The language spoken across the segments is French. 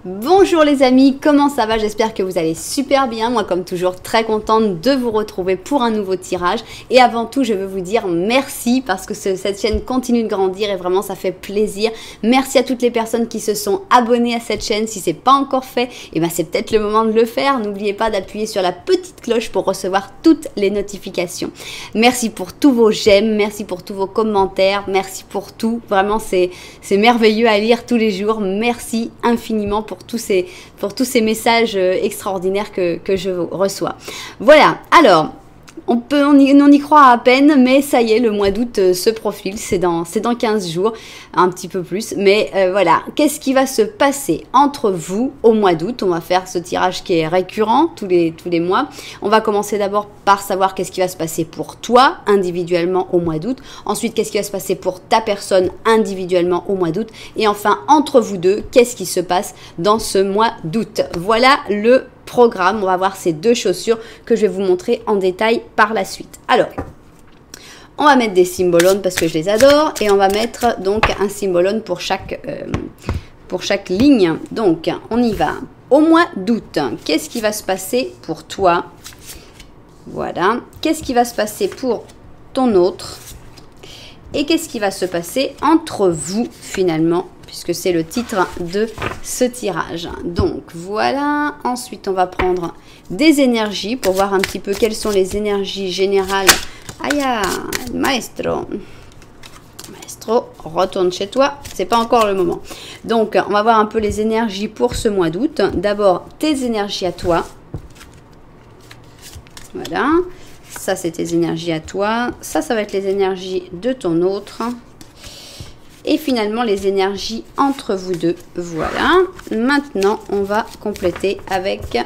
Bonjour les amis, comment ça va? J'espère que vous allez super bien. Moi comme toujours très contente de vous retrouver pour un nouveau tirage. Et avant tout je veux vous dire merci parce que cette chaîne continue de grandir et vraiment ça fait plaisir. Merci à toutes les personnes qui se sont abonnées à cette chaîne. Si c'est pas encore fait, et ben c'est peut-être le moment de le faire. N'oubliez pas d'appuyer sur la petite cloche pour recevoir toutes les notifications. Merci pour tous vos j'aime, merci pour tous vos commentaires, merci pour tout. Vraiment c'est merveilleux à lire tous les jours. Merci infiniment pour tous ces messages extraordinaires que je reçois. Voilà, alors, on y croit à peine, mais ça y est, le mois d'août se profile, c'est dans 15 jours, un petit peu plus, mais voilà, qu'est-ce qui va se passer entre vous au mois d'août? On va faire ce tirage qui est récurrent tous les mois. On va commencer d'abord par savoir qu'est-ce qui va se passer pour toi individuellement au mois d'août, ensuite qu'est-ce qui va se passer pour ta personne individuellement au mois d'août, et enfin entre vous deux, qu'est-ce qui se passe dans ce mois d'août. Voilà le programme. On va voir ces deux chaussures que je vais vous montrer en détail par la suite. Alors, on va mettre des symbolones parce que je les adore et on va mettre donc un symbolone pour chaque ligne. Donc, on y va. Au mois d'août, qu'est-ce qui va se passer pour toi? Voilà. Qu'est-ce qui va se passer pour ton autre? Et qu'est-ce qui va se passer entre vous finalement, puisque c'est le titre de ce tirage. Donc voilà, ensuite on va prendre des énergies pour voir un petit peu quelles sont les énergies générales. Aïe, maestro, retourne chez toi, c'est pas encore le moment. Donc on va voir un peu les énergies pour ce mois d'août. D'abord tes énergies à toi. Voilà, ça c'est tes énergies à toi. Ça va être les énergies de ton autre. Et finalement, les énergies entre vous deux. Voilà. Maintenant, on va compléter avec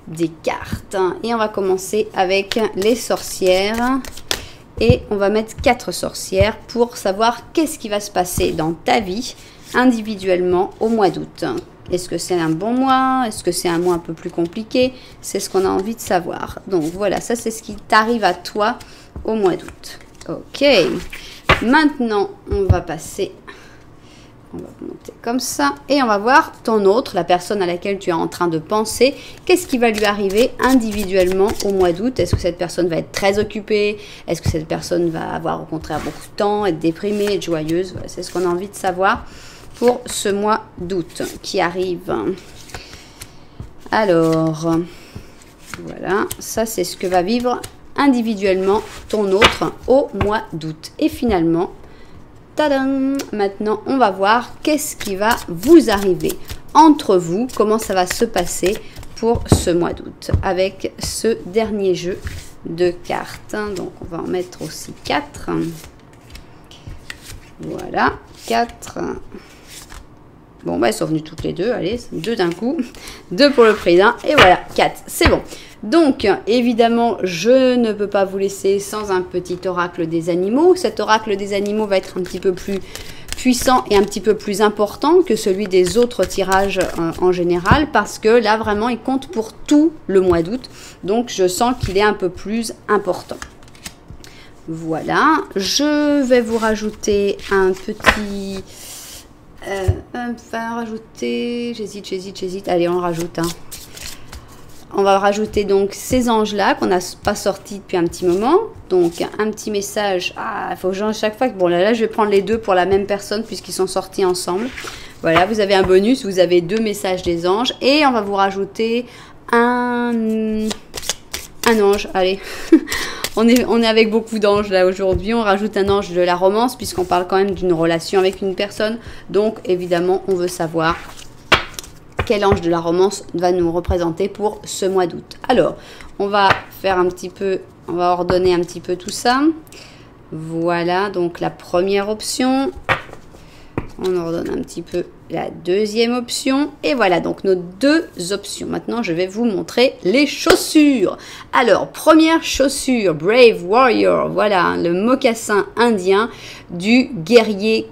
des cartes. Et on va commencer avec les sorcières. Et on va mettre 4 sorcières pour savoir qu'est-ce qui va se passer dans ta vie individuellement au mois d'août. Est-ce que c'est un bon mois? Est-ce que c'est un mois un peu plus compliqué? C'est ce qu'on a envie de savoir. Donc voilà, ça c'est ce qui t'arrive à toi au mois d'août. Ok. Maintenant, on va passer, on va monter comme ça, et on va voir ton autre, la personne à laquelle tu es en train de penser. Qu'est-ce qui va lui arriver individuellement au mois d'août? Est-ce que cette personne va être très occupée? Est-ce que cette personne va avoir au contraire beaucoup de temps, être déprimée, être joyeuse? Voilà, c'est ce qu'on a envie de savoir pour ce mois d'août qui arrive. Alors, voilà, ça c'est ce que va vivre individuellement ton autre au mois d'août. Et finalement, tadam, maintenant on va voir qu'est-ce qui va vous arriver entre vous, comment ça va se passer pour ce mois d'août avec ce dernier jeu de cartes. Donc on va en mettre aussi 4. Voilà, 4. Bon, bah, elles sont venues toutes les deux. Allez, 2 d'un coup. 2 pour le prix d'un. Et voilà, 4. C'est bon. Donc, évidemment, je ne peux pas vous laisser sans un petit oracle des animaux. Cet oracle des animaux va être un petit peu plus puissant et un petit peu plus important que celui des autres tirages en général. Parce que là, vraiment, il compte pour tout le mois d'août. Donc, je sens qu'il est un peu plus important. Voilà. Je vais vous rajouter un petit... enfin, rajouter, j'hésite, allez on le rajoute, hein. On va rajouter donc ces anges là qu'on n'a pas sortis depuis un petit moment, donc un petit message. Il faut que j'en chaque fois que, bon là je vais prendre les deux pour la même personne puisqu'ils sont sortis ensemble. Voilà, vous avez un bonus, vous avez 2 messages des anges et on va vous rajouter un ange, allez. On est avec beaucoup d'anges là aujourd'hui. On rajoute un ange de la romance puisqu'on parle quand même d'une relation avec une personne. Donc évidemment, on veut savoir quel ange de la romance va nous représenter pour ce mois d'août. Alors, on va faire un petit peu, on va ordonner un petit peu tout ça. Voilà, donc la première option. On ordonne un petit peu la deuxième option. Et voilà donc nos 2 options. Maintenant, je vais vous montrer les chaussures. Alors, première chaussure, Brave Warrior. Voilà, le mocassin indien du guerrier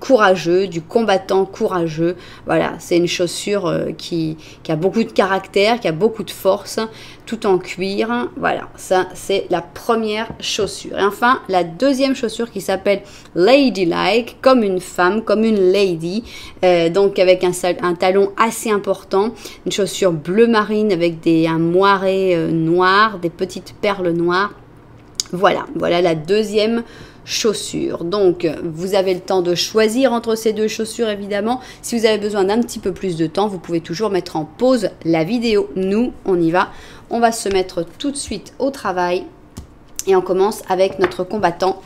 courageux, du combattant courageux. Voilà, c'est une chaussure qui a beaucoup de caractère, qui a beaucoup de force, tout en cuir. Voilà, ça c'est la première chaussure. Et enfin, la deuxième chaussure qui s'appelle Ladylike, comme une femme, comme une lady, donc avec un talon assez important, une chaussure bleu marine avec un moiré noir, des petites perles noires. Voilà, voilà la deuxième chaussure. Donc, vous avez le temps de choisir entre ces deux chaussures, évidemment. Si vous avez besoin d'un petit peu plus de temps, vous pouvez toujours mettre en pause la vidéo. Nous, on y va. On va se mettre tout de suite au travail et on commence avec notre combattant.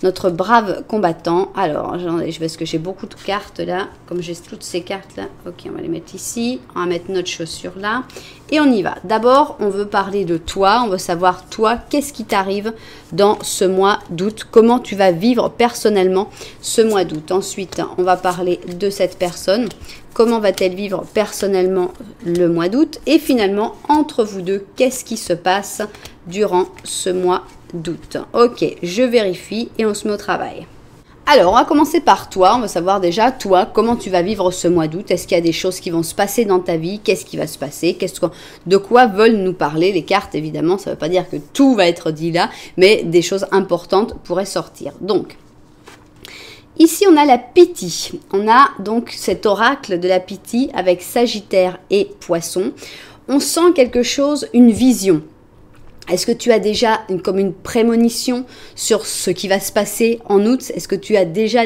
Notre brave combattant. Alors, parce que j'ai beaucoup de cartes là. Comme j'ai toutes ces cartes là. Ok, on va les mettre ici. On va mettre notre chaussure là. Et on y va. D'abord, on veut parler de toi. On veut savoir, toi, qu'est-ce qui t'arrive dans ce mois d'août. Comment tu vas vivre personnellement ce mois d'août. Ensuite, on va parler de cette personne. Comment va-t-elle vivre personnellement le mois d'août? Et finalement, entre vous deux, qu'est-ce qui se passe durant ce mois d'août? Ok, je vérifie et on se met au travail. Alors, on va commencer par toi. On va savoir déjà, toi, comment tu vas vivre ce mois d'août. Est-ce qu'il y a des choses qui vont se passer dans ta vie? Qu'est-ce qui va se passer? De quoi veulent nous parler les cartes? Évidemment, ça ne veut pas dire que tout va être dit là, mais des choses importantes pourraient sortir. Donc, ici, on a la Pythie. On a donc cet oracle de la Pythie avec Sagittaire et Poisson. On sent quelque chose, une vision. Est-ce que tu as déjà comme une prémonition sur ce qui va se passer en août? Est-ce que tu as déjà,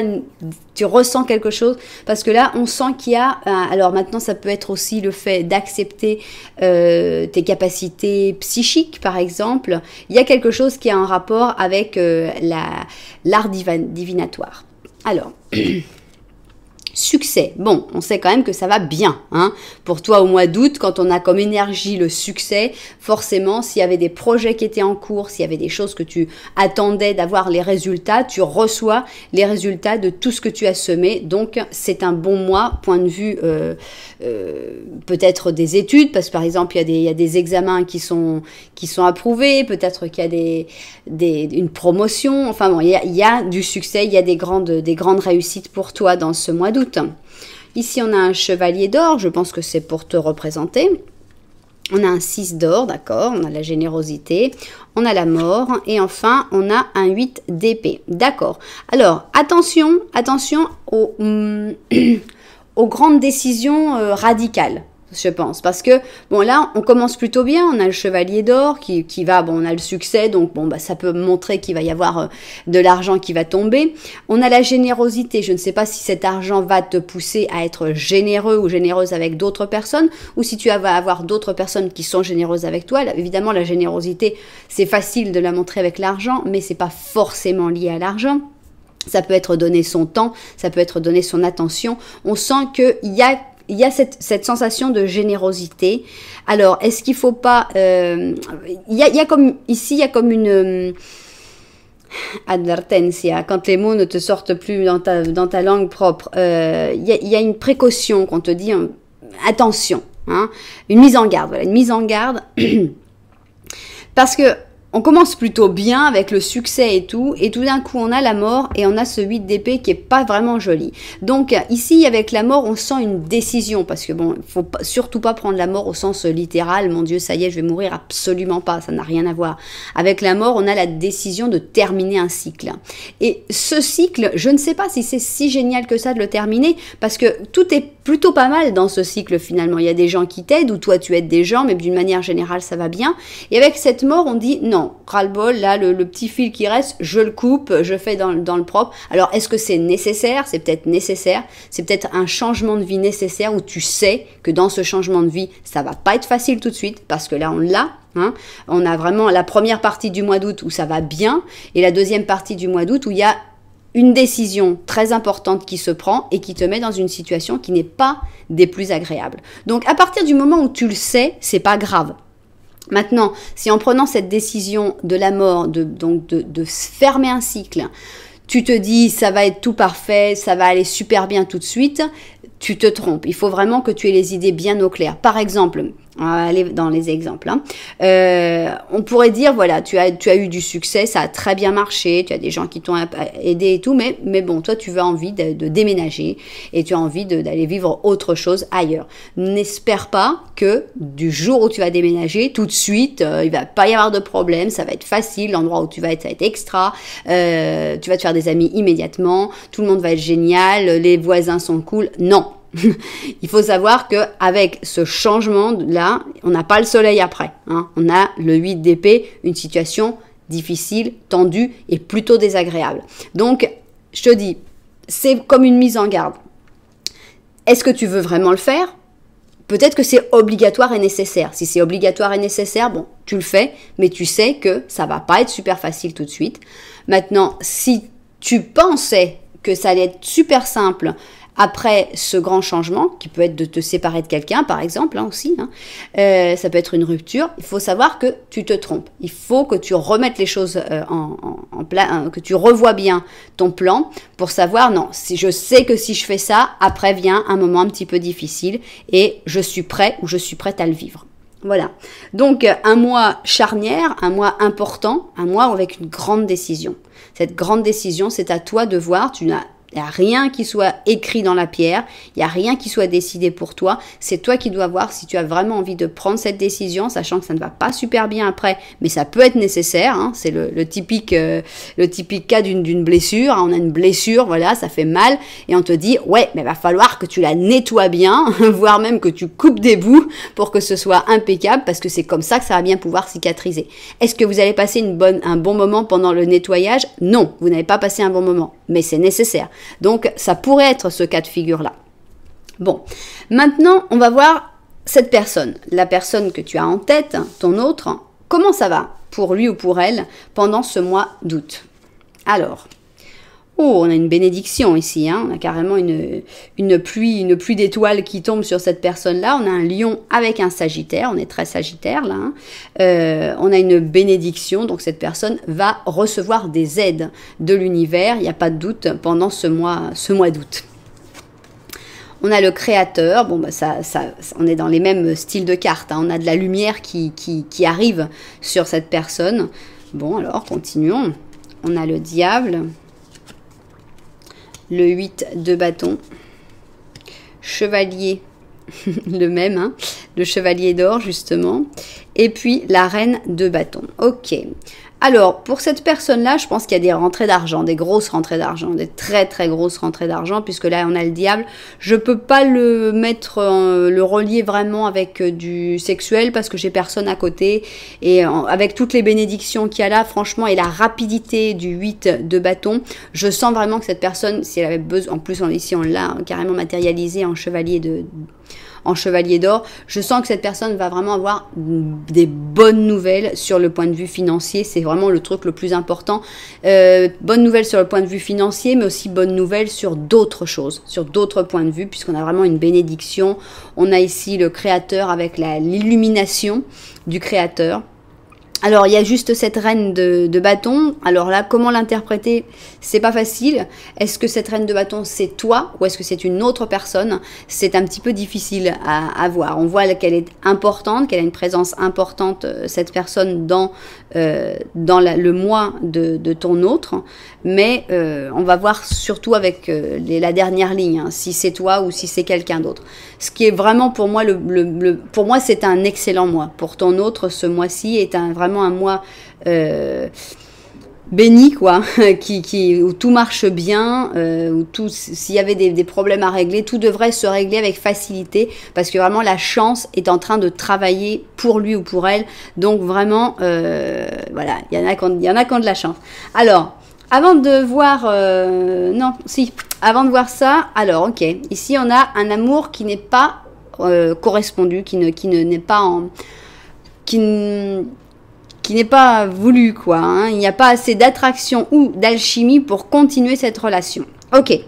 tu ressens quelque chose? Parce que là, on sent qu'il y a, alors maintenant, ça peut être aussi le fait d'accepter tes capacités psychiques, par exemple. Il y a quelque chose qui a un rapport avec l'art divinatoire. Alors... Succès. Bon, on sait quand même que ça va bien. Hein. Pour toi, au mois d'août, quand on a comme énergie le succès, forcément, s'il y avait des projets qui étaient en cours, s'il y avait des choses que tu attendais d'avoir les résultats, tu reçois les résultats de tout ce que tu as semé. Donc, c'est un bon mois, point de vue peut-être des études, parce que par exemple, il y a des examens qui sont approuvés, peut-être qu'il y a une promotion. Enfin bon, il y a du succès, il y a des grandes réussites pour toi dans ce mois d'août. Ici, on a un chevalier d'or, je pense que c'est pour te représenter. On a un 6 d'or, d'accord, on a la générosité, on a la mort, et enfin, on a un 8 d'épée, d'accord. Alors, attention aux grandes décisions radicales. Je pense, parce que, bon là, on commence plutôt bien, on a le chevalier d'or qui va, bon, on a le succès, donc bon, bah, ça peut montrer qu'il va y avoir de l'argent qui va tomber. On a la générosité, je ne sais pas si cet argent va te pousser à être généreux ou généreuse avec d'autres personnes, ou si tu vas avoir d'autres personnes qui sont généreuses avec toi. Là, évidemment, la générosité, c'est facile de la montrer avec l'argent, mais c'est pas forcément lié à l'argent. Ça peut être donner son temps, ça peut être donner son attention. On sent qu'il y a cette sensation de générosité. Alors, est-ce qu'il faut pas... il y a comme... Ici, il y a comme une... advertencia, quand les mots ne te sortent plus dans ta langue propre. Il y a une précaution qu'on te dit. Attention. Hein, une mise en garde. Voilà, une mise en garde. Parce que on commence plutôt bien avec le succès et tout d'un coup on a la mort et on a ce 8 d'épée qui est pas vraiment joli. Donc ici avec la mort on sent une décision, parce que bon, il faut surtout pas prendre la mort au sens littéral, mon Dieu ça y est je vais mourir, absolument pas, ça n'a rien à voir. Avec la mort on a la décision de terminer un cycle. Et ce cycle, je ne sais pas si c'est si génial que ça de le terminer, parce que tout est plutôt pas mal dans ce cycle finalement. Il y a des gens qui t'aident ou toi tu aides des gens, mais d'une manière générale ça va bien. Et avec cette mort on dit non, ras-le-bol, là le petit fil qui reste, je le coupe, je fais dans le propre. Alors est-ce que c'est nécessaire? C'est peut-être nécessaire, c'est peut-être un changement de vie nécessaire où tu sais que dans ce changement de vie ça va pas être facile tout de suite, parce que là on l'a. Hein, on a vraiment la première partie du mois d'août où ça va bien et la deuxième partie du mois d'août où il y a une décision très importante qui se prend et qui te met dans une situation qui n'est pas des plus agréables. Donc à partir du moment où tu le sais, c'est pas grave. Maintenant, si en prenant cette décision de la mort, de fermer un cycle, tu te dis ça va être tout parfait, ça va aller super bien tout de suite, tu te trompes. Il faut vraiment que tu aies les idées bien au clair. Par exemple, On va aller dans les exemples. Hein. On pourrait dire, voilà, tu as eu du succès, ça a très bien marché, tu as des gens qui t'ont aidé et tout, mais bon, toi, tu as envie de déménager et tu as envie d'aller vivre autre chose ailleurs. N'espère pas que du jour où tu vas déménager, tout de suite, il va pas y avoir de problème, ça va être facile, l'endroit où tu vas être, ça va être extra, tu vas te faire des amis immédiatement, tout le monde va être génial, les voisins sont cool. Non. Il faut savoir que avec ce changement-là, on n'a pas le soleil après. Hein. On a le 8 d'épée, une situation difficile, tendue et plutôt désagréable. Donc, je te dis, c'est comme une mise en garde. Est-ce que tu veux vraiment le faire ? Peut-être que c'est obligatoire et nécessaire. Si c'est obligatoire et nécessaire, bon, tu le fais, mais tu sais que ça va pas être super facile tout de suite. Maintenant, si tu pensais que ça allait être super simple après ce grand changement, qui peut être de te séparer de quelqu'un, par exemple, hein, aussi, hein, ça peut être une rupture, il faut savoir que tu te trompes. Il faut que tu remettes les choses en place, que tu revoies bien ton plan pour savoir, non, si je sais que si je fais ça, après vient un moment un petit peu difficile et je suis prêt ou je suis prête à le vivre. Voilà. Donc, un mois charnière, un mois important, un mois avec une grande décision. Cette grande décision, c'est à toi de voir, il n'y a rien qui soit écrit dans la pierre, il n'y a rien qui soit décidé pour toi. C'est toi qui dois voir si tu as vraiment envie de prendre cette décision, sachant que ça ne va pas super bien après, mais ça peut être nécessaire. Hein. C'est le typique cas d'une blessure. On a une blessure, voilà, ça fait mal, et on te dit, ouais, mais il va falloir que tu la nettoies bien, voire même que tu coupes des bouts pour que ce soit impeccable, parce que c'est comme ça que ça va bien pouvoir cicatriser. Est-ce que vous allez passer un bon moment pendant le nettoyage ? Non, vous n'avez pas passé un bon moment, mais c'est nécessaire. Donc, ça pourrait être ce cas de figure-là. Bon, maintenant, on va voir cette personne. La personne que tu as en tête, ton autre, comment ça va pour lui ou pour elle pendant ce mois d'août ? Alors, on a une bénédiction ici, hein. On a carrément une pluie d'étoiles qui tombe sur cette personne-là. On a un lion avec un sagittaire, on est très sagittaire là. Hein. On a une bénédiction, donc cette personne va recevoir des aides de l'univers, il n'y a pas de doute, pendant ce mois d'août. On a le créateur, bon bah on est dans les mêmes styles de cartes, hein. On a de la lumière qui arrive sur cette personne. Bon alors, continuons. On a le diable. Le 8 de bâton, chevalier, le même, hein, le chevalier d'or justement, et puis la reine de bâton. Ok. Alors, pour cette personne-là, je pense qu'il y a des rentrées d'argent, des grosses rentrées d'argent, des très très grosses rentrées d'argent, puisque là, on a le diable. Je peux pas le relier vraiment avec du sexuel, parce que j'ai personne à côté. Et avec toutes les bénédictions qu'il y a là, franchement, et la rapidité du 8 de bâton, je sens vraiment que cette personne, si elle avait besoin, en plus ici on l'a carrément matérialisé en chevalier d'or, je sens que cette personne va vraiment avoir des bonnes nouvelles sur le point de vue financier. C'est vraiment le truc le plus important. Bonnes nouvelles sur le point de vue financier, mais aussi bonnes nouvelles sur d'autres choses, sur d'autres points de vue, puisqu'on a vraiment une bénédiction. On a ici le créateur avec l'illumination du créateur. Alors, il y a juste cette reine de bâton. Alors là, comment l'interpréter ? C'est pas facile. Est-ce que cette reine de bâton, c'est toi ou est-ce que c'est une autre personne ? C'est un petit peu difficile à voir. On voit qu'elle est importante, qu'elle a une présence importante, cette personne, dans le mois de ton autre. Mais on va voir surtout avec la dernière ligne, hein, si c'est toi ou si c'est quelqu'un d'autre. Ce qui est vraiment pour moi, pour moi, c'est un excellent mois. Pour ton autre, ce mois-ci est vraiment un mois béni, quoi, où tout marche bien, où s'il y avait des problèmes à régler, tout devrait se régler avec facilité, parce que vraiment la chance est en train de travailler pour lui ou pour elle. Donc vraiment, voilà, il y en a qui ont de la chance. Alors, avant de voir, avant de voir ça, alors ok, ici on a un amour qui n'est pas correspondu, qui n'est pas voulu, quoi. Hein. Il n'y a pas assez d'attraction ou d'alchimie pour continuer cette relation. Ok.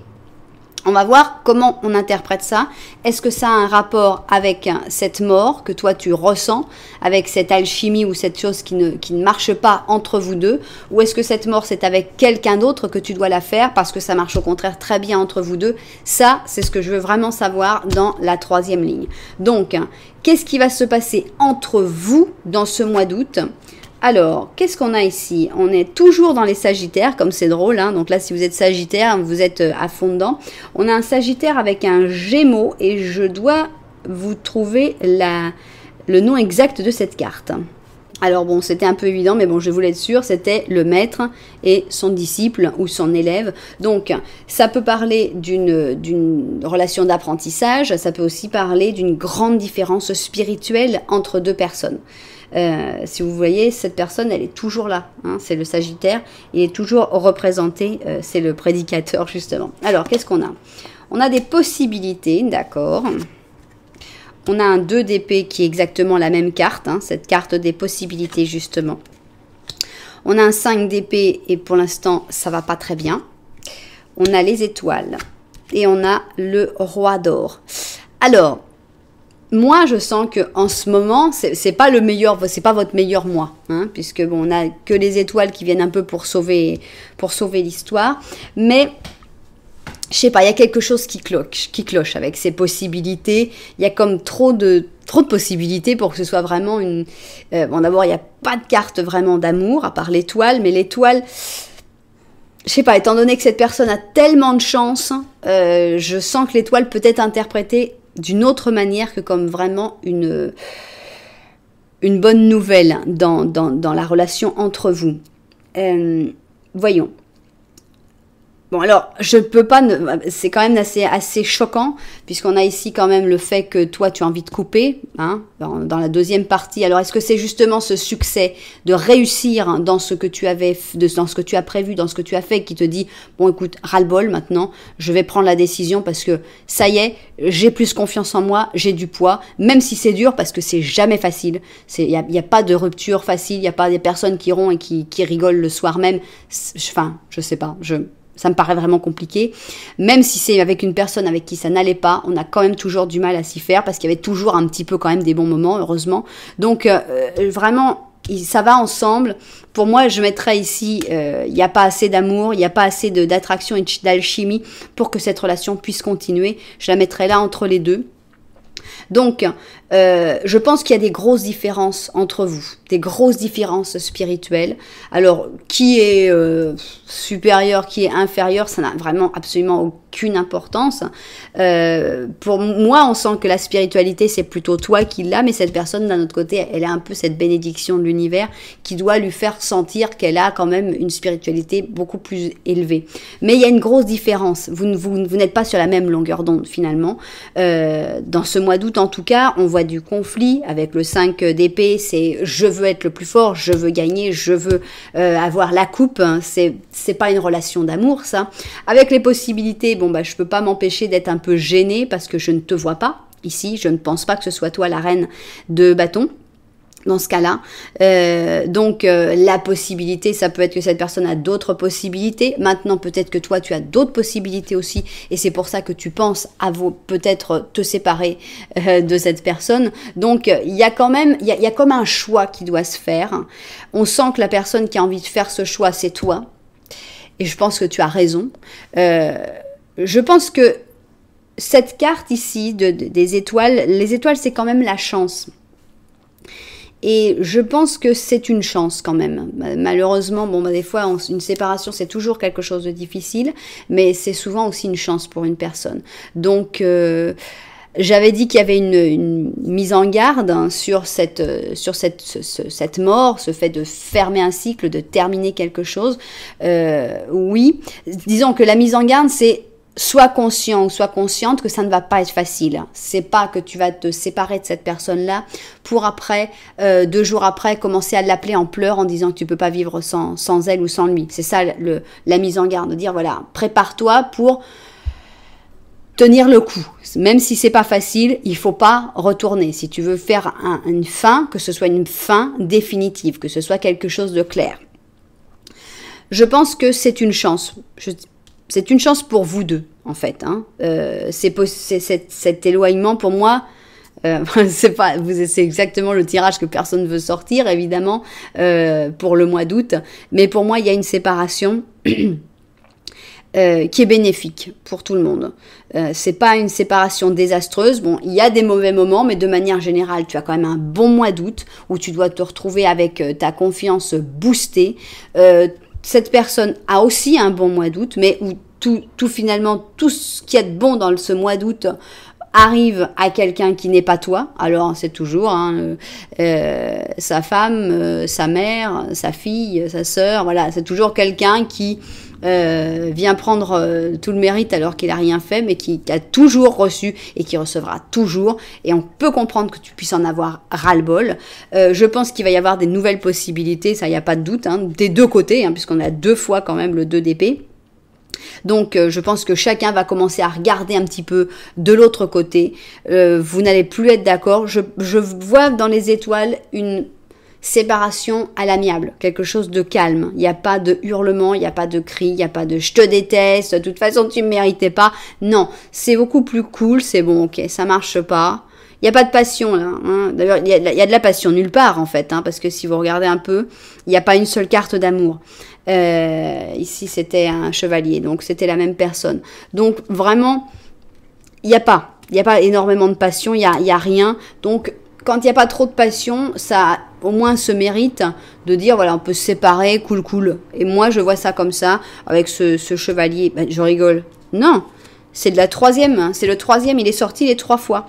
On va voir comment on interprète ça. Est-ce que ça a un rapport avec cette mort que toi tu ressens, avec cette alchimie ou cette chose qui ne marche pas entre vous deux, ou est-ce que cette mort c'est avec quelqu'un d'autre que tu dois la faire parce que ça marche au contraire très bien entre vous deux? Ça, c'est ce que je veux vraiment savoir dans la troisième ligne. Donc, qu'est-ce qui va se passer entre vous dans ce mois d'août? Alors, qu'est-ce qu'on a ici? On est toujours dans les Sagittaires, comme c'est drôle, hein. Donc là, si vous êtes Sagittaire, vous êtes à fond dedans. On a un Sagittaire avec un Gémeaux et je dois vous trouver le nom exact de cette carte. Alors bon, c'était un peu évident, mais bon, je voulais être sûre, c'était le maître et son disciple ou son élève. Donc, ça peut parler d'une relation d'apprentissage, ça peut aussi parler d'une grande différence spirituelle entre deux personnes. Si vous voyez, cette personne, elle est toujours là. Hein, c'est le Sagittaire. Il est toujours représenté. C'est le prédicateur, justement. Alors, qu'est-ce qu'on a? On a des possibilités, d'accord. On a un 2 d'épée qui est exactement la même carte. Hein, cette carte des possibilités, justement. On a un 5 d'épée et pour l'instant, ça va pas très bien. On a les étoiles. Et on a le roi d'or. Alors... moi, je sens que en ce moment, c'est pas le meilleur, c'est pas votre meilleur mois, hein, puisque bon, on a que les étoiles qui viennent un peu pour sauver l'histoire. Mais je sais pas, il y a quelque chose qui cloche avec ces possibilités. Il y a comme trop de possibilités pour que ce soit vraiment une. Bon, d'abord, il n'y a pas de carte vraiment d'amour à part l'étoile, mais l'étoile. Je sais pas, étant donné que cette personne a tellement de chance, je sens que l'étoile peut être interprétée d'une autre manière que comme vraiment une bonne nouvelle dans la relation entre vous. Voyons. Bon, alors, je peux pas... c'est quand même assez choquant, puisqu'on a ici quand même le fait que toi, tu as envie de couper, hein, dans la deuxième partie. Alors, est-ce que c'est justement ce succès de réussir dans ce que tu avais, dans ce que tu as prévu, dans ce que tu as fait, qui te dit, bon, écoute, ras-le-bol maintenant, je vais prendre la décision parce que ça y est, j'ai plus confiance en moi, j'ai du poids, même si c'est dur, parce que c'est jamais facile. Il y a pas de rupture facile, il n'y a pas des personnes qui iront et qui rigolent le soir même. Enfin, je sais pas, ça me paraît vraiment compliqué. Même si c'est avec une personne avec qui ça n'allait pas, on a quand même toujours du mal à s'y faire parce qu'il y avait toujours un petit peu quand même des bons moments, heureusement. Donc, vraiment, ça va ensemble. Pour moi, je mettrais ici, il n'y a pas assez d'amour, il n'y a pas assez d'attraction et d'alchimie pour que cette relation puisse continuer. Je la mettrais là entre les deux. Donc, je pense qu'il y a des grosses différences entre vous, des grosses différences spirituelles. Alors, qui est supérieur, qui est inférieur, ça n'a vraiment absolument aucune importance. Pour moi, on sent que la spiritualité, c'est plutôt toi qui l'as, mais cette personne, d'un autre côté, elle a un peu cette bénédiction de l'univers qui doit lui faire sentir qu'elle a quand même une spiritualité beaucoup plus élevée. Mais il y a une grosse différence. Vous n'êtes pas sur la même longueur d'onde, finalement. Dans ce mois d'août, en tout cas, on voit du conflit avec le 5 d'épée, c'est je veux être le plus fort, je veux gagner, je veux avoir la coupe, c'est pas une relation d'amour ça. Avec les possibilités, bon bah je peux pas m'empêcher d'être un peu gênée parce que je ne te vois pas ici, je ne pense pas que ce soit toi la reine de bâton. Dans ce cas-là, donc la possibilité, ça peut être que cette personne a d'autres possibilités. Maintenant, peut-être que toi, tu as d'autres possibilités aussi, et c'est pour ça que tu penses à peut-être te séparer de cette personne. Donc, il y a quand même, il y a comme un choix qui doit se faire. On sent que la personne qui a envie de faire ce choix, c'est toi, et je pense que tu as raison. Je pense que cette carte ici des étoiles, les étoiles, c'est quand même la chance. Et je pense que c'est une chance quand même. Malheureusement, bon, des fois, une séparation, c'est toujours quelque chose de difficile, mais c'est souvent aussi une chance pour une personne. Donc, j'avais dit qu'il y avait une mise en garde sur cette mort, ce fait de fermer un cycle, de terminer quelque chose. Oui, disons que la mise en garde, c'est sois conscient ou sois consciente que ça ne va pas être facile. C'est pas que tu vas te séparer de cette personne-là pour après, 2 jours après, commencer à l'appeler en pleurs en disant que tu peux pas vivre sans elle ou sans lui. C'est ça la mise en garde, de dire voilà, prépare-toi pour tenir le coup. Même si c'est pas facile, il faut pas retourner. Si tu veux faire une fin, que ce soit une fin définitive, que ce soit quelque chose de clair. Je pense que c'est une chance. c'est une chance pour vous deux, en fait. Hein. Cet éloignement, pour moi, c'est exactement le tirage que personne ne veut sortir, évidemment, pour le mois d'août. Mais pour moi, il y a une séparation qui est bénéfique pour tout le monde. C'est pas une séparation désastreuse. Bon, il y a des mauvais moments, mais de manière générale, tu as quand même un bon mois d'août où tu dois te retrouver avec ta confiance boostée. Cette personne a aussi un bon mois d'août, mais où finalement, tout ce qu'il y a de bon dans ce mois d'août arrive à quelqu'un qui n'est pas toi. Alors, c'est toujours sa femme, sa mère, sa fille, sa sœur. Voilà, c'est toujours quelqu'un qui vient prendre tout le mérite alors qu'il n'a rien fait, mais qui a toujours reçu et qui recevra toujours. Et on peut comprendre que tu puisses en avoir ras-le-bol. Je pense qu'il va y avoir des nouvelles possibilités, ça, il n'y a pas de doute, hein, des deux côtés, hein, puisqu'on a 2 fois quand même le 2 d'épée. Donc, je pense que chacun va commencer à regarder un petit peu de l'autre côté. Vous n'allez plus être d'accord. Je vois dans les étoiles une séparation à l'amiable, quelque chose de calme. Il n'y a pas de hurlement, il n'y a pas de cris, il n'y a pas de « je te déteste, de toute façon tu ne méritais pas ». Non, c'est beaucoup plus cool, c'est bon, ok, ça marche pas. Il n'y a pas de passion là. Hein. D'ailleurs, il y a de la passion nulle part en fait, hein, parce que si vous regardez un peu, il n'y a pas une seule carte d'amour. Ici, c'était un chevalier, donc c'était la même personne. Donc vraiment, il n'y a pas énormément de passion, il y a rien. Donc quand il n'y a pas trop de passion, ça au moins se mérite de dire voilà, on peut se séparer, cool. Et moi, je vois ça comme ça avec ce chevalier. Ben, je rigole. Non, c'est de la 3e. Hein. C'est le 3e. Il est sorti les 3 fois.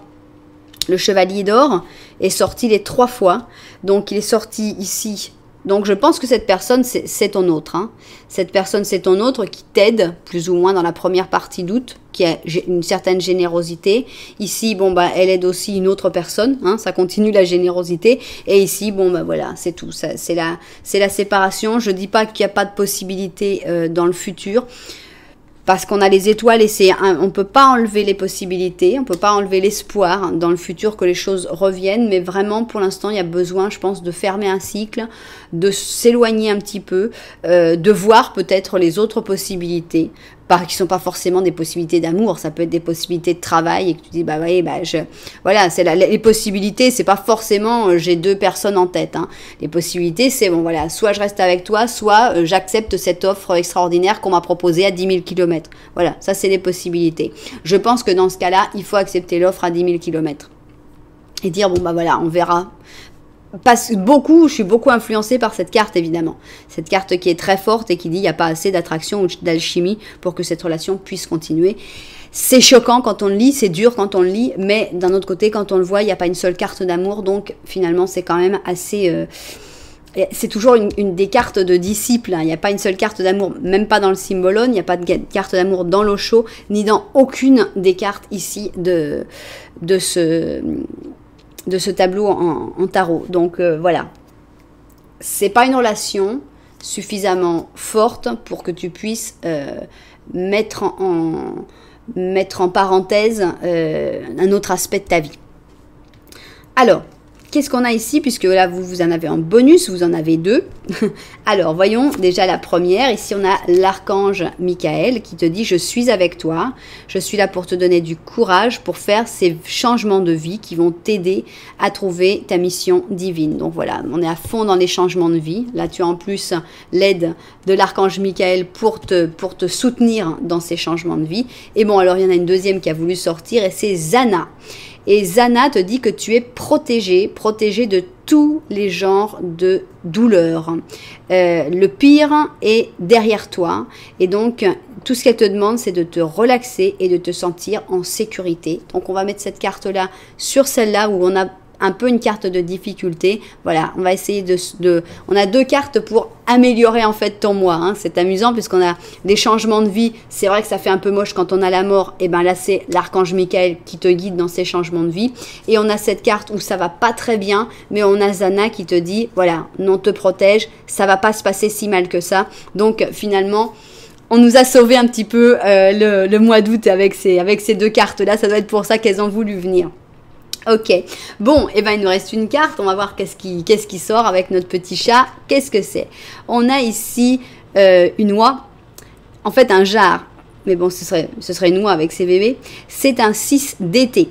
Le chevalier d'or est sorti les 3 fois. Donc, il est sorti ici. Donc, je pense que cette personne, c'est ton autre. Hein. Cette personne, c'est ton autre qui t'aide, plus ou moins, dans la première partie d'août, qui a une certaine générosité. Ici, bon, bah, elle aide aussi une autre personne. Hein, ça continue la générosité. Et ici, bon, bah, voilà, c'est tout. C'est la séparation. Je dis pas qu'il n'y a pas de possibilité dans le futur. Parce qu'on a les étoiles et on ne peut pas enlever les possibilités, on ne peut pas enlever l'espoir dans le futur que les choses reviennent, mais vraiment pour l'instant il y a besoin, je pense, de fermer un cycle, de s'éloigner un petit peu, de voir peut-être les autres possibilités, qui ne sont pas forcément des possibilités d'amour, ça peut être des possibilités de travail et que tu dis bah oui, voilà, c'est les possibilités, c'est pas forcément j'ai 2 personnes en tête. Hein. Les possibilités, c'est bon voilà, soit je reste avec toi, soit j'accepte cette offre extraordinaire qu'on m'a proposée à 10 000 km. Voilà, ça c'est les possibilités. Je pense que dans ce cas-là, il faut accepter l'offre à 10 000 km et dire bon bah voilà, on verra. Je suis beaucoup influencée par cette carte évidemment. Cette carte qui est très forte et qui dit il n'y a pas assez d'attraction ou d'alchimie pour que cette relation puisse continuer. C'est choquant quand on le lit, c'est dur quand on le lit, mais d'un autre côté, quand on le voit, il n'y a pas une seule carte d'amour, donc finalement c'est quand même assez... c'est toujours une des cartes de disciples, hein. Il n'y a pas une seule carte d'amour, même pas dans le Symbolone, il n'y a pas de carte d'amour dans l'Osho, ni dans aucune des cartes ici de ce tableau en tarot. Donc voilà, c'est pas une relation suffisamment forte pour que tu puisses mettre en parenthèse un autre aspect de ta vie. Alors, qu'est-ce qu'on a ici, puisque là vous en avez en bonus, vous en avez 2. Alors voyons déjà la première. Ici on a l'archange Michael qui te dit je suis avec toi, je suis là pour te donner du courage pour faire ces changements de vie qui vont t'aider à trouver ta mission divine. Donc voilà, on est à fond dans les changements de vie. Là tu as en plus l'aide de l'archange Michael pour te soutenir dans ces changements de vie. Et bon, alors il y en a une deuxième qui a voulu sortir et c'est Zana. Et Zana te dit que tu es protégé de tous les genres de douleurs. Le pire est derrière toi. Et donc, tout ce qu'elle te demande, c'est de te relaxer et de te sentir en sécurité. Donc, on va mettre cette carte-là sur celle-là où on a un peu une carte de difficulté. Voilà, on va essayer on a 2 cartes pour améliorer en fait ton mois. Hein. C'est amusant puisqu'on a des changements de vie. C'est vrai que ça fait un peu moche quand on a la mort. Et ben là, c'est l'archange Michael qui te guide dans ces changements de vie. Et on a cette carte où ça va pas très bien, mais on a Zana qui te dit, voilà, on te protège, ça va pas se passer si mal que ça. Donc finalement, on nous a sauvé un petit peu le mois d'août avec ces 2 cartes-là. Ça doit être pour ça qu'elles ont voulu venir. Ok, bon, et ben il nous reste une carte, on va voir qu'est-ce qui sort avec notre petit chat. Qu'est-ce que c'est? On a ici une oie, en fait un jar. mais bon, ce serait une oie avec ses bébés. C'est un 6 d'été.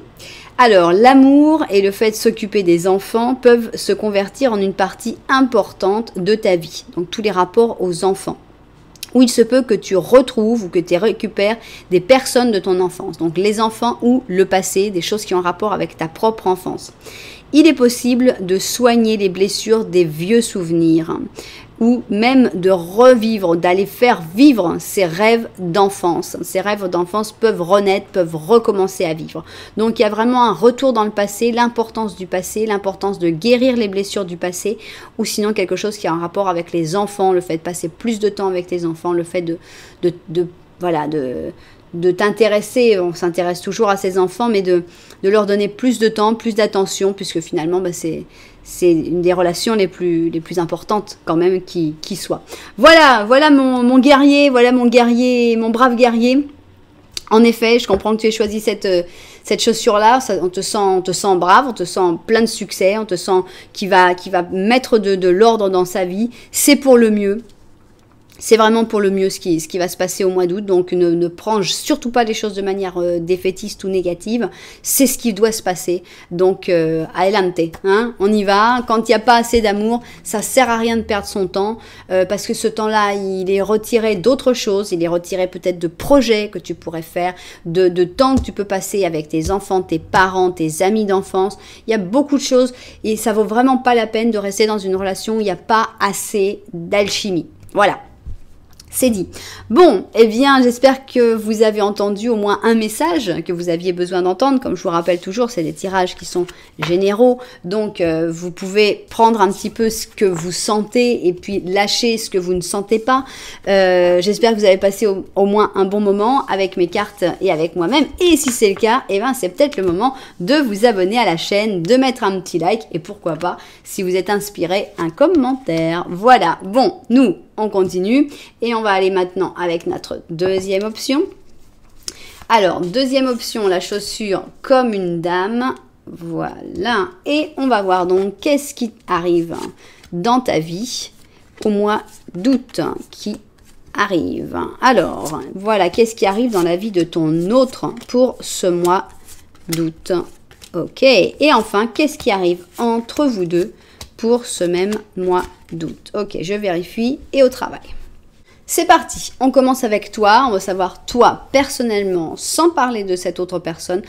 Alors, l'amour et le fait de s'occuper des enfants peuvent se convertir en une partie importante de ta vie. Donc, tous les rapports aux enfants. Où il se peut que tu retrouves ou que tu récupères des personnes de ton enfance. Donc, les enfants ou le passé, des choses qui ont rapport avec ta propre enfance. Il est possible de soigner les blessures des vieux souvenirs ou même de revivre, d'aller faire vivre ses rêves d'enfance. Ces rêves d'enfance peuvent renaître, peuvent recommencer à vivre. Donc il y a vraiment un retour dans le passé, l'importance du passé, l'importance de guérir les blessures du passé, ou sinon quelque chose qui a un rapport avec les enfants, le fait de passer plus de temps avec tes enfants, le fait de t'intéresser, on s'intéresse toujours à ses enfants, mais de leur donner plus de temps, plus d'attention, puisque finalement, c'est une des relations les plus importantes quand même qui soit. Voilà mon guerrier, mon brave guerrier. En effet, je comprends que tu aies choisi cette chaussure-là, on te sent brave, on te sent plein de succès, on te sent qui va mettre de l'ordre dans sa vie, c'est pour le mieux. C'est vraiment pour le mieux ce qui va se passer au mois d'août, donc ne prends surtout pas les choses de manière défaitiste ou négative, c'est ce qui doit se passer, donc adelante, hein, on y va, quand il n'y a pas assez d'amour, ça sert à rien de perdre son temps, parce que ce temps-là, il est retiré d'autres choses, il est retiré peut-être de projets que tu pourrais faire, de temps que tu peux passer avec tes enfants, tes parents, tes amis d'enfance, il y a beaucoup de choses, et ça vaut vraiment pas la peine de rester dans une relation où il n'y a pas assez d'alchimie, voilà. C'est dit. Bon, eh bien, j'espère que vous avez entendu au moins un message que vous aviez besoin d'entendre. Comme je vous rappelle toujours, c'est des tirages qui sont généraux. Donc, vous pouvez prendre un petit peu ce que vous sentez et puis lâcher ce que vous ne sentez pas. J'espère que vous avez passé au moins un bon moment avec mes cartes et avec moi-même. Et si c'est le cas, eh ben, c'est peut-être le moment de vous abonner à la chaîne, de mettre un petit like et pourquoi pas, si vous êtes inspiré, un commentaire. Voilà. Bon, nous, on continue et on va aller maintenant avec notre deuxième option. Alors, deuxième option, la chaussure comme une dame. Voilà. Et on va voir donc qu'est-ce qui arrive dans ta vie au mois d'août qui arrive. Alors, voilà, qu'est-ce qui arrive dans la vie de ton autre pour ce mois d'août. Ok. Et enfin, qu'est-ce qui arrive entre vous deux pour ce même mois d'août. Ok, je vérifie et au travail. C'est parti, on commence avec toi, on va savoir toi personnellement, sans parler de cette autre personne,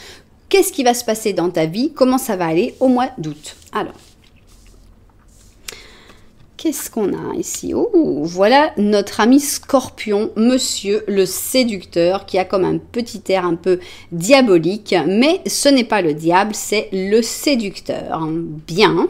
qu'est-ce qui va se passer dans ta vie, comment ça va aller au mois d'août. Alors, qu'est-ce qu'on a ici? Oh, voilà notre ami Scorpion, monsieur le séducteur, qui a comme un petit air un peu diabolique, mais ce n'est pas le diable, c'est le séducteur. Bien.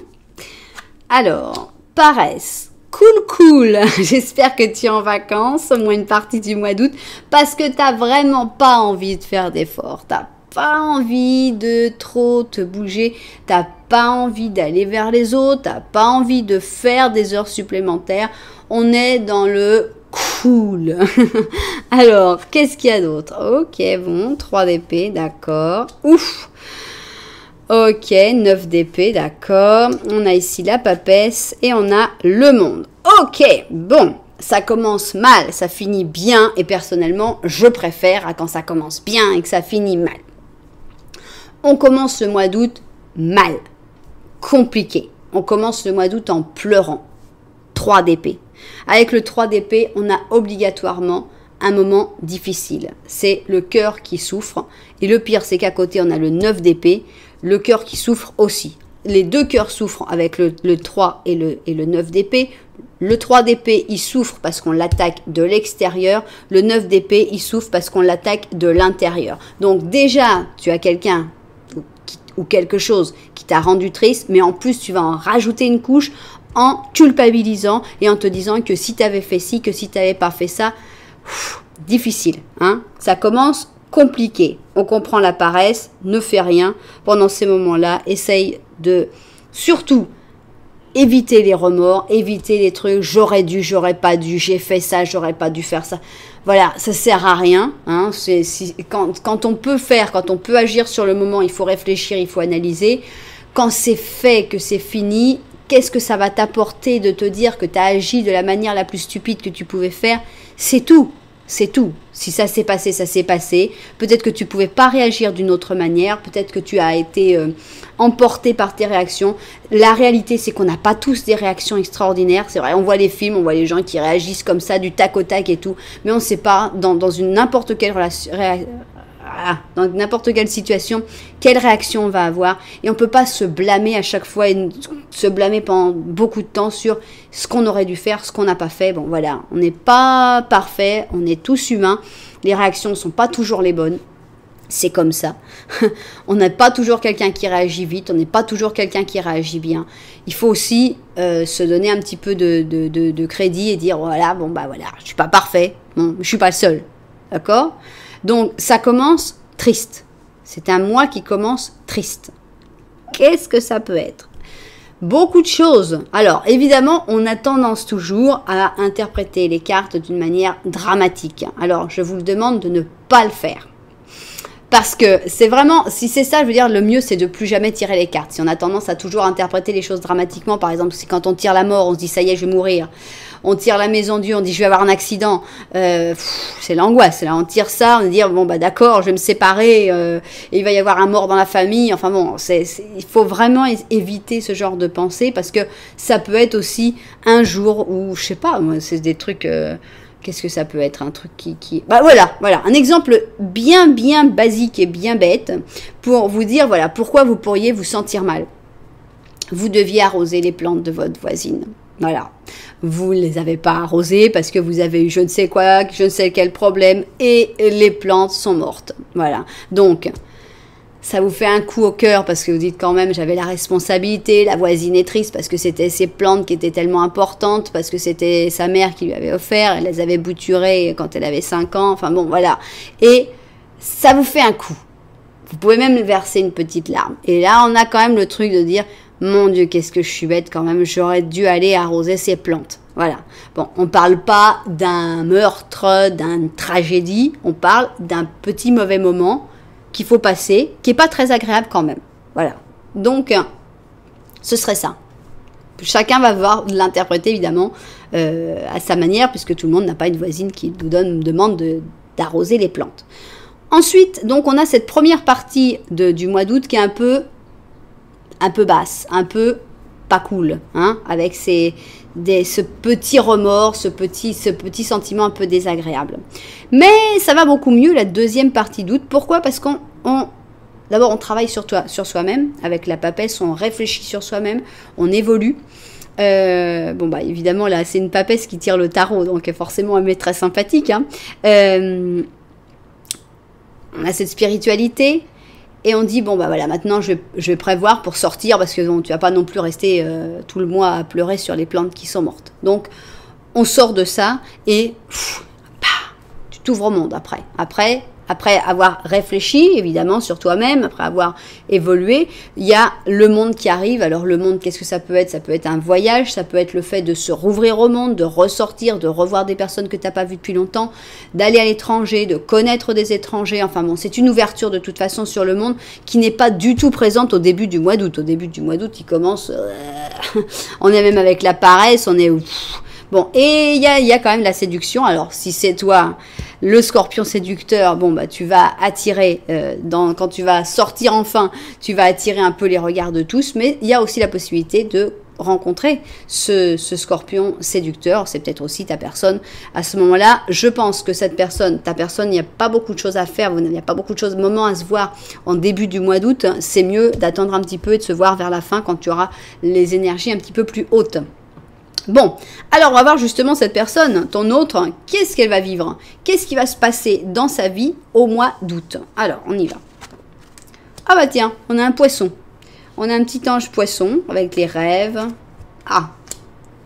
Alors, paresse, cool, j'espère que tu es en vacances, au moins une partie du mois d'août, parce que tu n'as vraiment pas envie de faire d'efforts, tu n'as pas envie de trop te bouger, tu n'as pas envie d'aller vers les autres, tu n'as pas envie de faire des heures supplémentaires, on est dans le cool. Alors, qu'est-ce qu'il y a d'autre? Ok, bon, 3 d'épée, d'accord, ouf. Ok, 9 d'épée, d'accord. On a ici la papesse et on a le monde. Ok, bon, ça commence mal, ça finit bien et personnellement, je préfère à quand ça commence bien et que ça finit mal. On commence le mois d'août mal, compliqué. On commence le mois d'août en pleurant. 3 d'épée. Avec le 3 d'épée, on a obligatoirement un moment difficile. C'est le cœur qui souffre. Et le pire, c'est qu'à côté, on a le 9 d'épée. Le cœur qui souffre aussi. Les deux cœurs souffrent avec le 3 et le 9 d'épée. Le 3 d'épée, il souffre parce qu'on l'attaque de l'extérieur. Le 9 d'épée, il souffre parce qu'on l'attaque de l'intérieur. Donc déjà, tu as quelqu'un ou quelque chose qui t'a rendu triste, mais en plus, tu vas en rajouter une couche en culpabilisant et en te disant que si tu avais fait ci, que si tu n'avais pas fait ça, difficile. Hein, ça commence compliqué. On comprend la paresse, ne fais rien. Pendant ces moments-là, essaye de surtout éviter les remords, éviter les trucs, j'aurais dû, j'aurais pas dû, j'ai fait ça, j'aurais pas dû faire ça. Voilà, ça sert à rien. Hein. Quand on peut faire, quand on peut agir sur le moment, il faut réfléchir, il faut analyser. Quand c'est fait, que c'est fini, qu'est-ce que ça va t'apporter de te dire que tu as agi de la manière la plus stupide que tu pouvais faire? C'est tout. C'est tout. Si ça s'est passé, ça s'est passé. Peut-être que tu pouvais pas réagir d'une autre manière. Peut-être que tu as été emporté par tes réactions. La réalité, c'est qu'on n'a pas tous des réactions extraordinaires. C'est vrai, on voit les films, on voit les gens qui réagissent comme ça, du tac au tac et tout. Mais on ne sait pas, dans une n'importe quelle relation... dans n'importe quelle situation, quelle réaction on va avoir. Et on ne peut pas se blâmer à chaque fois et se blâmer pendant beaucoup de temps sur ce qu'on aurait dû faire, ce qu'on n'a pas fait. Bon, voilà, on n'est pas parfait, on est tous humains. Les réactions ne sont pas toujours les bonnes. C'est comme ça. On n'est pas toujours quelqu'un qui réagit vite, on n'est pas toujours quelqu'un qui réagit bien. Il faut aussi se donner un petit peu de crédit et dire, voilà, bon, bah voilà, je ne suis pas parfait, bon, je ne suis pas le seul. D'accord ? Donc, ça commence triste. C'est un mois qui commence triste. Qu'est-ce que ça peut être? Beaucoup de choses. Alors, évidemment, on a tendance toujours à interpréter les cartes d'une manière dramatique. Alors, je vous le demande de ne pas le faire. Parce que c'est vraiment, si c'est ça, je veux dire, le mieux, c'est de plus jamais tirer les cartes. Si on a tendance à toujours interpréter les choses dramatiquement, par exemple, si quand on tire la mort, on se dit, ça y est, je vais mourir. On tire la maison due, on dit, je vais avoir un accident. C'est l'angoisse. Là, on tire ça, on dit, bon, bah d'accord, je vais me séparer, et il va y avoir un mort dans la famille. Enfin bon, il faut vraiment éviter ce genre de pensée parce que ça peut être aussi un jour où, je sais pas, moi, c'est des trucs... Qu'est-ce que ça peut être? Un truc qui... Bah voilà, un exemple bien basique et bien bête pour vous dire, voilà, pourquoi vous pourriez vous sentir mal. Vous deviez arroser les plantes de votre voisine. Voilà. Vous ne les avez pas arrosées parce que vous avez eu je ne sais quoi, je ne sais quel problème et les plantes sont mortes. Voilà. Donc... ça vous fait un coup au cœur parce que vous dites quand même j'avais la responsabilité, la voisine est triste parce que c'était ses plantes qui étaient tellement importantes, parce que c'était sa mère qui lui avait offert, elle les avait bouturées quand elle avait 5 ans, enfin bon voilà. Et ça vous fait un coup. Vous pouvez même verser une petite larme. Et là on a quand même le truc de dire mon Dieu qu'est-ce que je suis bête quand même, j'aurais dû aller arroser ces plantes. Voilà. Bon, on parle pas d'un meurtre, d'une tragédie, on parle d'un petit mauvais moment qu'il faut passer, qui n'est pas très agréable quand même. Voilà. Donc, ce serait ça. Chacun va voir l'interpréter évidemment à sa manière, puisque tout le monde n'a pas une voisine qui nous demande d'arroser les plantes. Ensuite, donc, on a cette première partie du mois d'août qui est un peu basse, un peu pas cool, hein, avec ce petit remords, ce petit sentiment un peu désagréable. Mais ça va beaucoup mieux la deuxième partie d'août. Pourquoi? Parce d'abord on travaille sur soi-même, avec la papesse, on réfléchit sur soi-même, on évolue. Bon bah évidemment là c'est une papesse qui tire le tarot, donc forcément elle est très sympathique. Hein. On a cette spiritualité. Et on dit, bon, bah voilà, maintenant je vais prévoir pour sortir parce que bon, tu vas pas non plus rester tout le mois à pleurer sur les plantes qui sont mortes. Donc, on sort de ça et tu t'ouvres au monde après. Après avoir réfléchi, évidemment, sur toi-même, après avoir évolué, il y a le monde qui arrive. Alors, le monde, qu'est-ce que ça peut être? Ça peut être un voyage, ça peut être le fait de se rouvrir au monde, de ressortir, de revoir des personnes que tu n'as pas vues depuis longtemps, d'aller à l'étranger, de connaître des étrangers. Enfin bon, c'est une ouverture de toute façon sur le monde qui n'est pas du tout présente au début du mois d'août. Au début du mois d'août, il commence... on est même avec la paresse, on est... Bon, et il y a quand même la séduction. Alors, si c'est toi, le scorpion séducteur, bon, bah, tu vas attirer, quand tu vas sortir enfin, tu vas attirer un peu les regards de tous, mais il y a aussi la possibilité de rencontrer ce scorpion séducteur. C'est peut-être aussi ta personne. À ce moment-là, je pense que ta personne, il n'y a pas beaucoup de choses à faire, il n'y a pas beaucoup de choses, moments à se voir en début du mois d'août. C'est mieux d'attendre un petit peu et de se voir vers la fin quand tu auras les énergies un petit peu plus hautes. Bon, alors on va voir justement cette personne, ton autre, qu'est-ce qu'elle va vivre? Qu'est-ce qui va se passer dans sa vie au mois d'août? Alors, on y va. Ah bah tiens, on a un poisson. On a un petit ange poisson avec les rêves. Ah,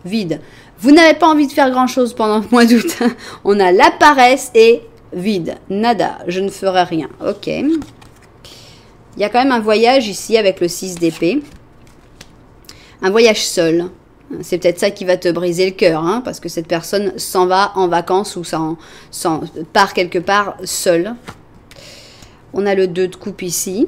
vide. Vous n'avez pas envie de faire grand-chose pendant le mois d'août. On a la paresse et vide. Nada, je ne ferai rien. Ok. Il y a quand même un voyage ici avec le 6 d'épée. Un voyage seul. C'est peut-être ça qui va te briser le cœur, hein, parce que cette personne s'en va en vacances ou part quelque part seule. On a le 2 de coupe ici.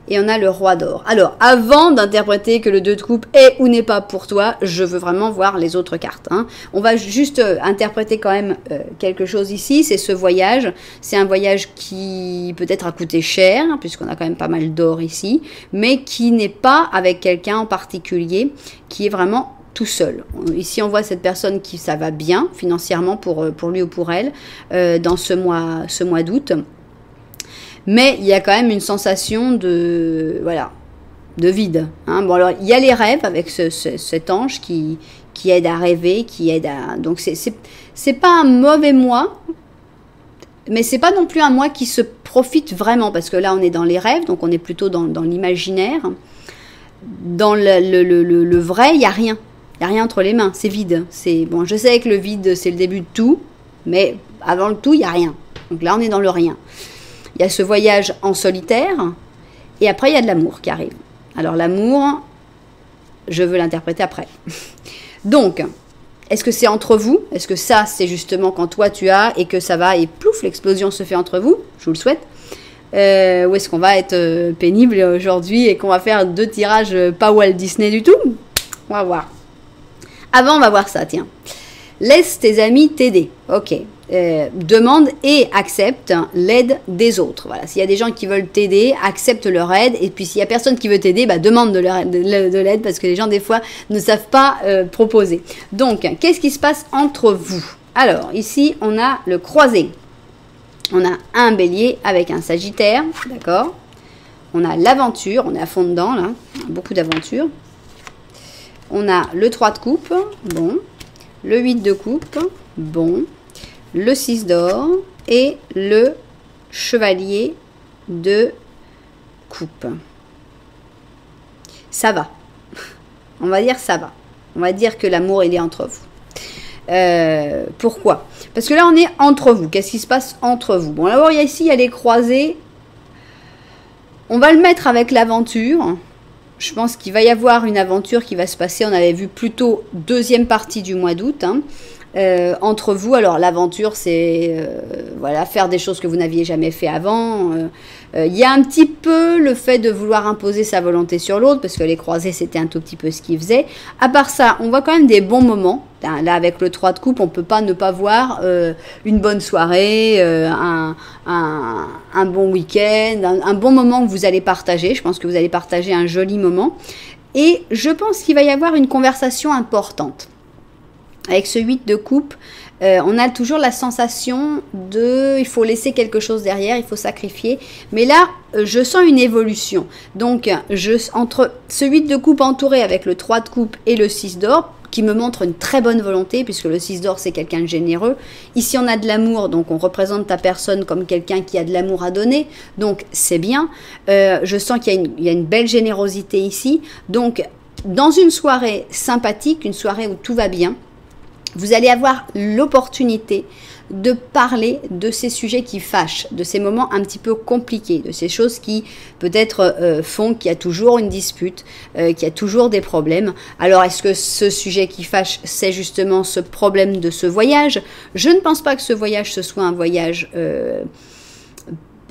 Et on a le roi d'or. Alors, avant d'interpréter que le 2 de coupe est ou n'est pas pour toi, je veux vraiment voir les autres cartes. Hein. On va juste interpréter quand même quelque chose ici. C'est ce voyage. C'est un voyage qui peut-être a coûté cher, hein, puisqu'on a quand même pas mal d'or ici, mais qui n'est pas avec quelqu'un en particulier, qui est vraiment tout seul. Ici, on voit cette personne qui ça va bien financièrement pour lui ou pour elle dans ce mois d'août. Mais il y a quand même une sensation de, voilà, de vide. Hein. Bon, alors, il y a les rêves avec cet ange qui aide à rêver, qui aide à... Donc, c'est pas un mauvais mois, mais c'est pas non plus un mois qui se profite vraiment, parce que là, on est dans les rêves, donc on est plutôt dans l'imaginaire. Dans le vrai, il n'y a rien. Il n'y a rien entre les mains, c'est vide. Bon, je sais que le vide, c'est le début de tout, mais avant le tout, il n'y a rien. Donc là, on est dans le rien. Il y a ce voyage en solitaire, et après, il y a de l'amour qui arrive. Alors, l'amour, je veux l'interpréter après. Donc, est-ce que c'est entre vous? Est-ce que ça, c'est justement quand toi, tu as, et que ça va, et plouf, l'explosion se fait entre vous? Je vous le souhaite. Ou est-ce qu'on va être pénible aujourd'hui, et qu'on va faire 2 tirages pas Walt Disney du tout? On va voir. Avant, on va voir ça, tiens. Laisse tes amis t'aider. Ok. Demande et accepte l'aide des autres. Voilà. S'il y a des gens qui veulent t'aider, accepte leur aide. Et puis, s'il n'y a personne qui veut t'aider, bah, demande de l'aide parce que les gens, des fois, ne savent pas proposer. Donc, qu'est-ce qui se passe entre vous? Alors, ici, on a le croisé. On a un bélier avec un sagittaire. D'accord? On a l'aventure. On est à fond dedans, là. Beaucoup d'aventures. On a le 3 de coupe. Bon. Le 8 de coupe. Bon. Le 6 d'or et le chevalier de coupe. Ça va. On va dire ça va. On va dire que l'amour, il est entre vous. Pourquoi? Parce que là, on est entre vous. Qu'est-ce qui se passe entre vous? Bon, d'abord, il y a les croisés. On va le mettre avec l'aventure. Je pense qu'il va y avoir une aventure qui va se passer. On avait vu plutôt deuxième partie du mois d'août. Hein. Entre vous, alors l'aventure c'est voilà, faire des choses que vous n'aviez jamais fait avant. Il y a un petit peu le fait de vouloir imposer sa volonté sur l'autre, parce que les croisés c'était un tout petit peu ce qu'ils faisaient. À part ça, on voit quand même des bons moments. Là avec le 3 de coupe, on peut pas ne pas voir une bonne soirée, un bon week-end, un bon moment que vous allez partager. Je pense que vous allez partager un joli moment. Et je pense qu'il va y avoir une conversation importante. Avec ce 8 de coupe, on a toujours la sensation de... Il faut laisser quelque chose derrière, il faut sacrifier. Mais là, je sens une évolution. Donc, entre ce 8 de coupe entouré avec le 3 de coupe et le 6 d'or, qui me montre une très bonne volonté, puisque le 6 d'or, c'est quelqu'un de généreux. Ici, on a de l'amour, donc on représente ta personne comme quelqu'un qui a de l'amour à donner. Donc, c'est bien. Je sens qu'il y a une belle générosité ici. Donc, dans une soirée sympathique, une soirée où tout va bien, vous allez avoir l'opportunité de parler de ces sujets qui fâchent, de ces moments un petit peu compliqués, de ces choses qui peut-être font qu'il y a toujours une dispute, qu'il y a toujours des problèmes. Alors, est-ce que ce sujet qui fâche, c'est justement ce problème de ce voyage? Je ne pense pas que ce voyage, ce soit un voyage...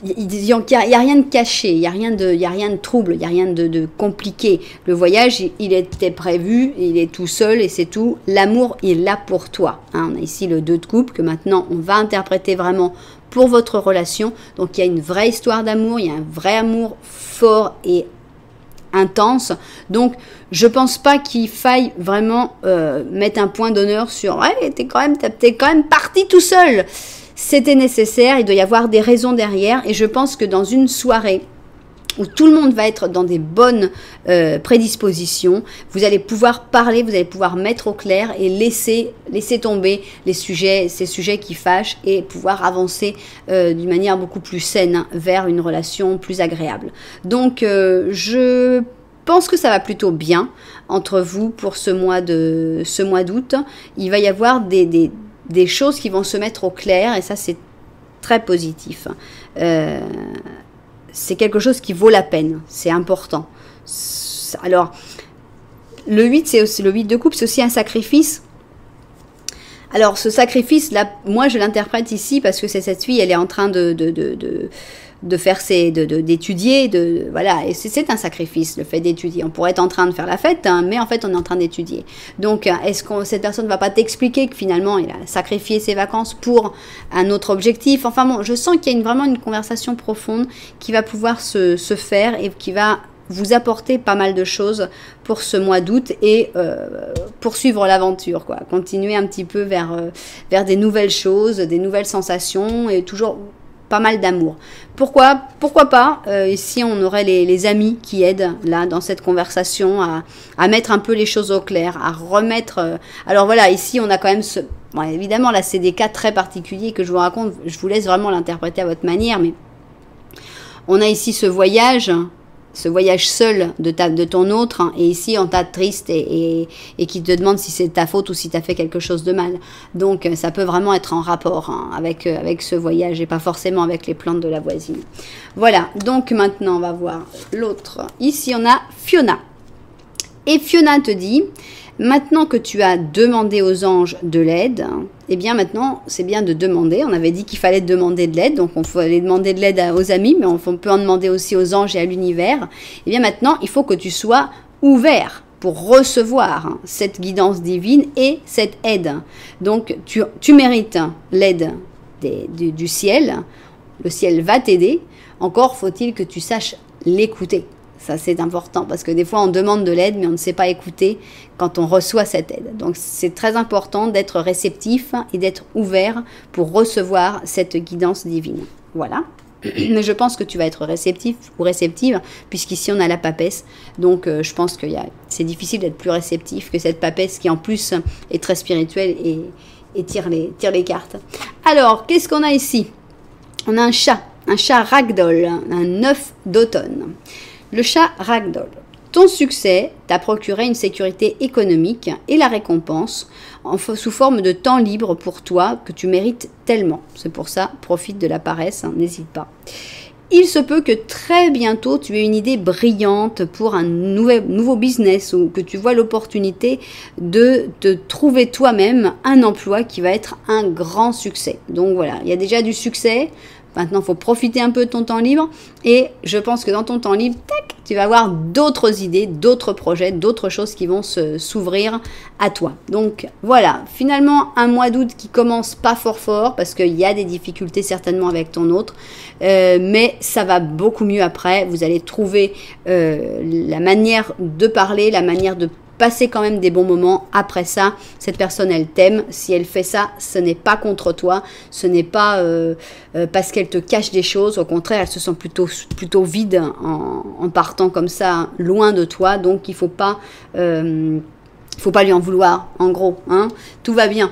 Il n'y a rien de caché, il n'y a rien de trouble, il n'y a rien de compliqué. Le voyage, il était prévu, il est tout seul et c'est tout. L'amour, il est là pour toi. Hein, on a ici le 2 de coupe que maintenant on va interpréter vraiment pour votre relation. Donc il y a une vraie histoire d'amour, il y a un vrai amour fort et intense. Donc je pense pas qu'il faille vraiment mettre un point d'honneur sur ouais, t'es quand même parti tout seul. C'était nécessaire, il doit y avoir des raisons derrière et je pense que dans une soirée où tout le monde va être dans des bonnes prédispositions, vous allez pouvoir parler, vous allez pouvoir mettre au clair et laisser tomber ces sujets qui fâchent et pouvoir avancer d'une manière beaucoup plus saine vers une relation plus agréable. Donc je pense que ça va plutôt bien entre vous pour ce mois d'août. Il va y avoir des choses qui vont se mettre au clair et ça c'est très positif. C'est quelque chose qui vaut la peine, c'est important. Alors, le 8, c'est aussi le 8 de coupe, c'est aussi un sacrifice. Alors, ce sacrifice, là, moi je l'interprète ici parce que c'est cette fille, elle est en train de d'étudier, voilà, et c'est un sacrifice le fait d'étudier. On pourrait être en train de faire la fête, hein, mais en fait on est en train d'étudier. Donc est-ce que cette personne ne va pas t'expliquer que finalement il a sacrifié ses vacances pour un autre objectif? Enfin bon, je sens qu'il y a vraiment une conversation profonde qui va pouvoir se faire et qui va vous apporter pas mal de choses pour ce mois d'août et poursuivre l'aventure, quoi. Continuer un petit peu vers des nouvelles choses, des nouvelles sensations et toujours pas mal d'amour. Pourquoi pas ici on aurait les amis qui aident là dans cette conversation à mettre un peu les choses au clair, à remettre... alors voilà, ici on a quand même bon, évidemment là c'est des cas très particuliers que je vous raconte, je vous laisse vraiment l'interpréter à votre manière, mais on a ici ce voyage seul de ton autre, hein, et ici on t'a triste et qui te demande si c'est ta faute ou si tu as fait quelque chose de mal. Donc ça peut vraiment être en rapport, hein, avec ce voyage et pas forcément avec les plantes de la voisine. Voilà, donc maintenant on va voir l'autre. Ici on a Fiona. Et Fiona te dit... Maintenant que tu as demandé aux anges de l'aide, eh bien maintenant c'est bien de demander. On avait dit qu'il fallait demander de l'aide, donc on fallait demander de l'aide aux amis, mais on peut en demander aussi aux anges et à l'univers. Eh bien maintenant il faut que tu sois ouvert pour recevoir cette guidance divine et cette aide. Donc tu mérites l'aide du ciel, le ciel va t'aider, encore faut-il que tu saches l'écouter. Ça, c'est important parce que des fois, on demande de l'aide, mais on ne sait pas écouter quand on reçoit cette aide. Donc, c'est très important d'être réceptif et d'être ouvert pour recevoir cette guidance divine. Voilà. Mais je pense que tu vas être réceptif ou réceptive, puisqu'ici, on a la papesse. Donc, je pense que c'est difficile d'être plus réceptif que cette papesse qui, en plus, est très spirituelle et tire les cartes. Alors, qu'est-ce qu'on a ici? On a un chat ragdoll, un œuf d'automne. Le chat ragdoll. Ton succès t'a procuré une sécurité économique et la récompense sous forme de temps libre pour toi que tu mérites tellement. C'est pour ça, profite de la paresse, hein, n'hésite pas. Il se peut que très bientôt tu aies une idée brillante pour un nouveau business ou que tu vois l'opportunité de te trouver toi-même un emploi qui va être un grand succès. Donc voilà, il y a déjà du succès. Maintenant, il faut profiter un peu de ton temps libre et je pense que dans ton temps libre, tac, tu vas avoir d'autres idées, d'autres projets, d'autres choses qui vont s'ouvrir à toi. Donc voilà, finalement, un mois d'août qui commence pas fort parce qu'il y a des difficultés certainement avec ton autre, mais ça va beaucoup mieux après. Vous allez trouver la manière de parler, la manière de passer quand même des bons moments. Après ça, cette personne, elle t'aime. Si elle fait ça, ce n'est pas contre toi. Ce n'est pas parce qu'elle te cache des choses. Au contraire, elle se sent plutôt vide en partant comme ça, loin de toi. Donc, il faut pas lui en vouloir, en gros, hein. Tout va bien.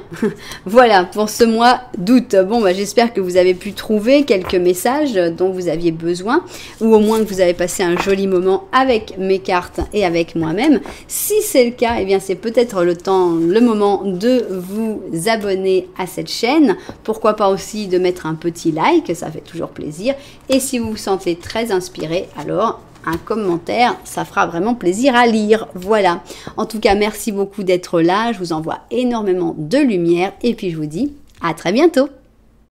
Voilà, pour ce mois d'août. Bon, j'espère que vous avez pu trouver quelques messages dont vous aviez besoin, ou au moins que vous avez passé un joli moment avec mes cartes et avec moi-même. Si c'est le cas, eh bien, c'est peut-être le moment de vous abonner à cette chaîne. Pourquoi pas aussi de mettre un petit like, ça fait toujours plaisir. Et si vous vous sentez très inspiré, alors un commentaire, ça fera vraiment plaisir à lire. Voilà. En tout cas, merci beaucoup d'être là. Je vous envoie énormément de lumière et puis je vous dis à très bientôt.